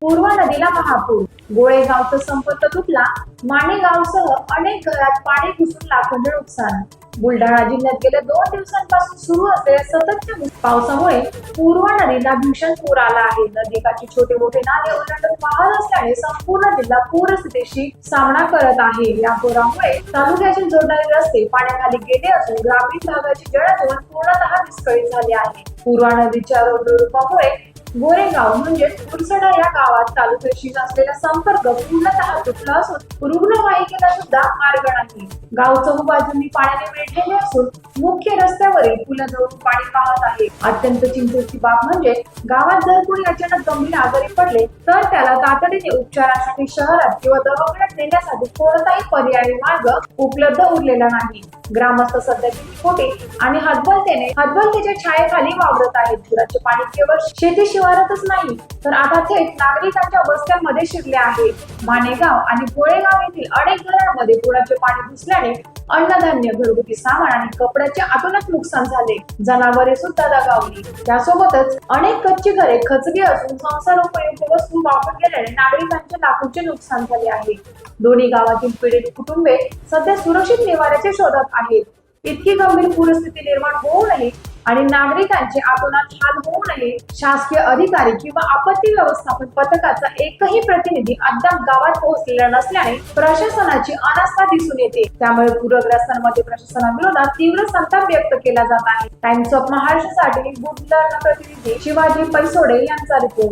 पूर्वा नदीला महापूर, गोळेगावचा संपर्क तुटला, माणेगावसह अनेक घरात पाणी घुसून लाखोंचे नुकसान. बुलढाणा जिल्ह्यात गेल्या 2 दिवसांपासून सुरू असलेल्या सततच्या पावसामुळे पूर्वा नदीला भीषण पूर आला आहे. नदीकाठी छोटे मोठे नाले ओलांडून वाहत असल्याने संपूर्ण जिल्हा पूरस्थितीशी सामना करत आहे. या पुरामुळे तालुक्याचे जोडणारे रस्ते पाण्याखाली गेले असून ग्रामीण भागाची जलजीवन पूर्णतः विस्कळीत झाले आहे. पूर्वा नदीच्या रुपामुळे गोरेगाव म्हणजे पुरसडा या गावात तालुक्याशी असलेला संपर्क पूर्णतः तुटला असून रुग्णवाहिकेला सुद्धा मार्ग नाही. गाव चहूबाजूंनी पाण्याने वेढलेले असून मुख्य रस्त्यावरील पुलाजवळून पाणी वाहत आहे. अत्यंत चिंतेची बाब म्हणजे गावात जर कोणी अचानक गंभीर आजारी पडले तर त्याला तातडीने उपचारासाठी शहरात किंवा दवाखान्यात नेण्यासाठी कोणताही पर्यायी मार्ग उपलब्ध उरलेला नाही. ग्रामस्थ सध्या भीतीपोटी आणि हतबलतेच्या छायेखाली वावरत आहेत. पुराचे पाणी केवळ शेती शिवारातच नाही तर आता थेट नागरिकांच्या वस्त्यांमध्ये शिरले आहे. माणेगाव आणि गोळेगाव येथील अनेक घरांमध्ये पुराचे पाणी घुसल्याने अन्नधान्य, घरगुती सामान आणि कपड्याचे अतोनात नुकसान झाले. जनावरे सुद्धा दगावली. त्यासोबतच अनेक कच्ची घरे खचली असून संसार उपयोगी वस्तू वाहून गेल्याने नागरिकांचे लाखोंचे नुकसान झाले आहे. दोन्ही गावातील पीडित कुटुंबे सध्या सुरक्षित निवाऱ्याच्या शोधात आहेत. इतकी गंभीर पूरस्थिती निर्माण होऊ नये आणि नागरिकांचे आतोनात हाल होऊ नये, शासकीय अधिकारी किंवा आपत्ती व्यवस्थापन पथकाचा एकही प्रतिनिधी अद्याप गावात पोहोचलेला नसल्याने प्रशासनाची अनास्था दिसून येते. त्यामुळे पूरग्रस्तांमध्ये प्रशासनाविरोधात तीव्र संताप व्यक्त केला जात आहे. टाइम्स ऑफ महाराष्ट्रसाठी बुलढाणा प्रतिनिधी शिवाजी पैसोडे यांचा रिपोर्ट.